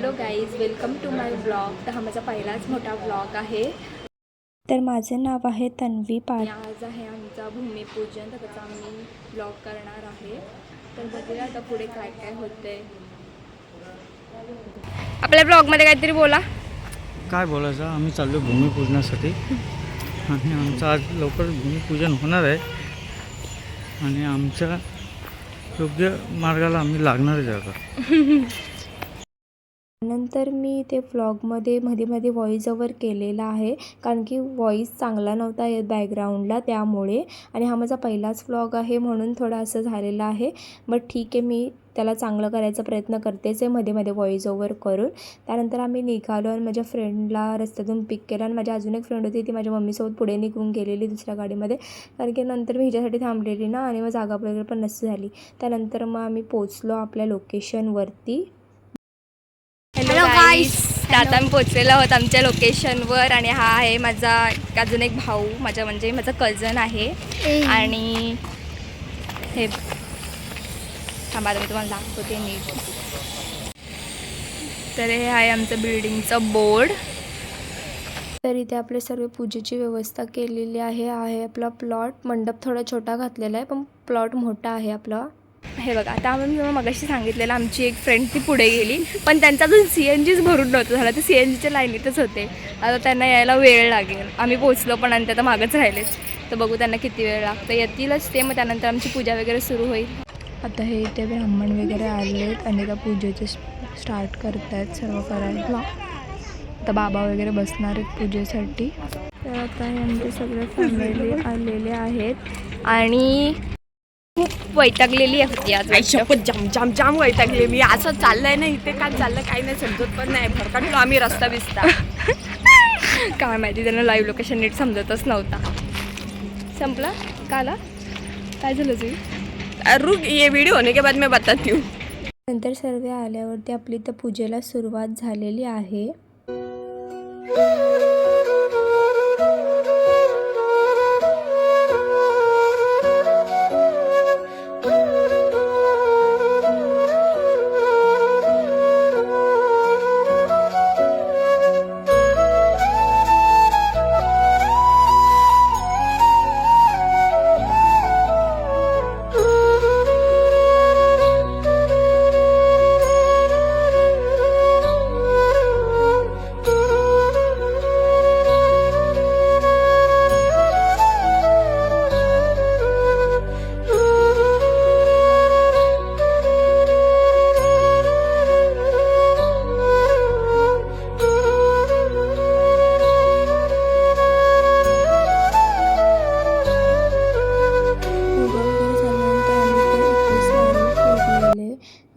Hello guys, welcome to my blog. तर हा माझा पहिलाच मोठा ब्लॉग आहे. तर माझं नाव आहे तन्वी आणि आज आहे आमचा भूमिपूजन, तर त्याचा आम्ही ब्लॉग करणार आहे. तर बघूया आता पुढे काय काय होतंय. आपल्या ब्लॉगमध्ये काहीतरी बोला. काय बोलायचं, आम्ही चाललो भूमिपूजनासाठी आणि आमचं आज लवकर भूमिपूजन होणार आहे आणि आमच्या योग्य मार्गाला आम्ही लागणारच आहे आता. नंतर मी ते व्लॉगमध्ये मध्ये व्हॉईस ओव्हर केलेला आहे, कारण की व्हॉईस चांगला नव्हता येत बॅकग्राऊंडला, त्यामुळे. आणि हा माझा पहिलाच व्लॉग आहे म्हणून थोडं असं झालेलं आहे. बट ठीक आहे, मी त्याला चांगलं करायचा प्रयत्न करतेच आहे मध्ये व्हॉईस ओव्हर करून. त्यानंतर आम्ही निघालो आणि माझ्या फ्रेंडला रस्त्यातून पिक केलं आणि माझी अजून एक फ्रेंड होती, ती माझ्या मम्मीसोबत पुढे निघून गेलेली दुसऱ्या गाडीमध्ये, कारण की नंतर मी हिच्यासाठी थांबलेली ना आणि मग जागा वगैरे पण नसती झाली. त्यानंतर मग आम्ही पोचलो आपल्या लोकेशनवरती. हॅलो गाईज, आता आम्ही पोचलेलो आहोत आमच्या लोकेशनवर. आणि हा आहे माझा अजून एक भाऊ, म्हणजे माझा कझन आहे. आणि हे थांबा, मी तुम्हाला दाखवते नीट. तर हे आहे आमचं बिल्डिंगचं बोर्ड. तर इथे आपले सर्व पूजेची व्यवस्था केलेली आहे. आपला प्लॉट, मंडप थोडा छोटा घातलेला आहे पण प्लॉट मोठा आहे आपला. हे बघा, आता आम्ही मगाशी सांगितलेलं, आमची एक फ्रेंड ती पुढे गेली, पण त्यांचा अजून CNGच भरून नव्हतं झालं. ते CNGच्या लाईनीतच होते. आता त्यांना यायला वेळ लागेल. आम्ही पोचलो पण आणि ते आता मागच राहिलेच. तर बघू त्यांना किती वेळ लागतं. येतीलच ते, मग त्यानंतर आमची पूजा वगैरे सुरू होईल. आता हे इथे ब्राह्मण वगैरे आलेत आणि त्या पूजेचे स्टार्ट करत आहेत सर्व करायला. आता बाबा वगैरे बसणार आहेत पूजेसाठी. तर आता हे आमचे सगळे फॅमिली आलेले आहेत आणि खूप वैतागलेली होती आज. जाम वैतागली मी. असं चाललंय ना इथे, काय चाललं काही नाही समजत पण नाही. भरकटलो आम्ही रस्ता बिस्ता. काय माहिती, त्यांना लाईव्ह लोकेशन नीट समजतच नव्हता. संपला काला काय झालं तुझी? रुक, ये व्हिडिओ होने के बाद मैं बताती हूँ. नंतर सर्व आल्यावरती आपली तर पूजेला सुरुवात झालेली आहे.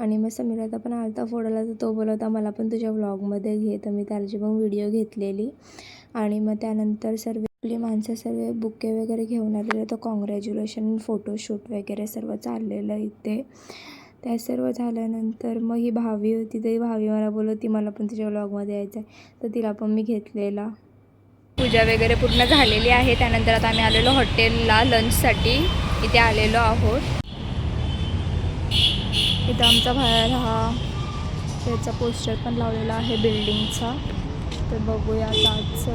आणि मग समीराचा पण आलता फोडायला, तर तो बोलवता मला पण तुझ्या व्लॉगमध्ये घे. तर मी त्याची पण व्हिडिओ घेतलेली. आणि मग त्यानंतर सर्व आपली माणसं सर्व बुके वगैरे घेऊन आलेले. तर कॉंग्रॅच्युलेशन, फोटोशूट वगैरे सर्व चाललेलं इथे. त्या सर्व झाल्यानंतर मग ही भावी होती, तरी भावी मला बोलवती मला पण तुझ्या व्लॉगमध्ये यायचं आहे, तर तिला पण मी घेतलेला. पूजा वगैरे पूर्ण झालेली आहे. त्यानंतर आता आम्ही आलेलो हॉटेलला लंचसाठी. इथे आलेलो आहोत. इथं आमचा बाहेर हा त्याचा पोस्टर पण लावलेला आहे बिल्डिंगचा. तर बघूया आता आज.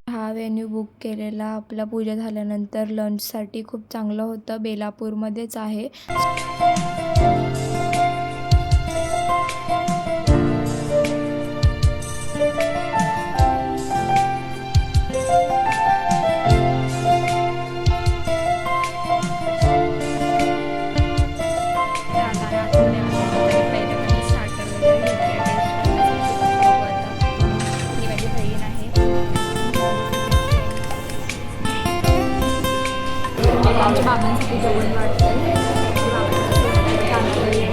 हा वेन्यू बुक केलेला आपला पूजा झाल्यानंतर लंचसाठी. खूप चांगलं होतं, बेलापूरमध्येच आहे. आमच्या बाबांसाठी जेवण वाटतं.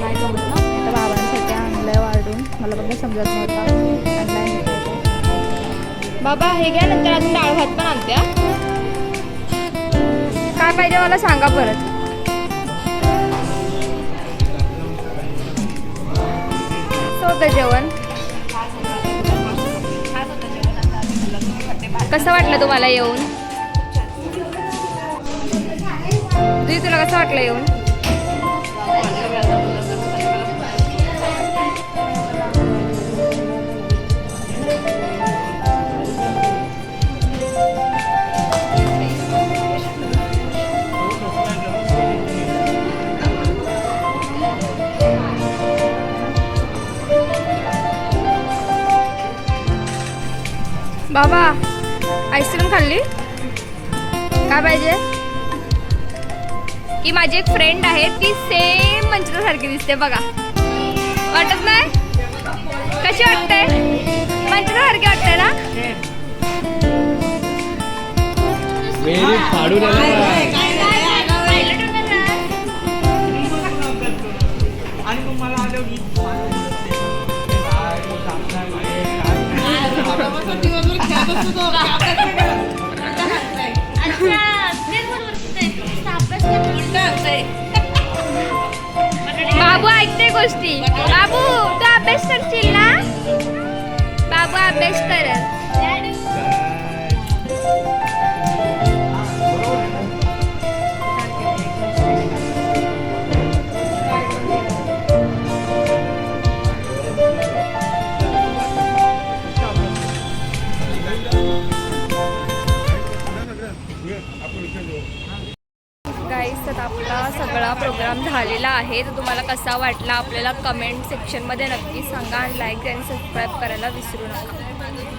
नाही जमत ना, तर बाबांसाठी आणलंय वाढून. मला पण समजत नव्हता, आणलाय. बाबा हे घ्या, नंतर अजून डाळ भात पण आणत्या. काय पाहिजे मला सांगा परत. होतं जेवण. कसं वाटलं तुम्हाला येऊन? तुझी तुला कसं वाटलं येऊन? बाबा आईस्क्रीम खाल्ली? काय पाहिजे? की माझी एक फ्रेंड आहे ती सेम मंचुरासारखी दिसते बघा. वाटत नाही? कशी वाटते? मंचुरासारखी वाटते ना? बाबू ऐकते गोष्टी. बाबू तू अभ्यास करशील ना? बाबू अभ्यास करल. गाईस तर आपला सगळा प्रोग्राम झालेला आहे. तर तुम्हाला कसा वाटला आपल्याला कमेंट सेक्शनमध्ये नक्की सांगा आणि लाईक आणि सबस्क्राईब करायला विसरू नका.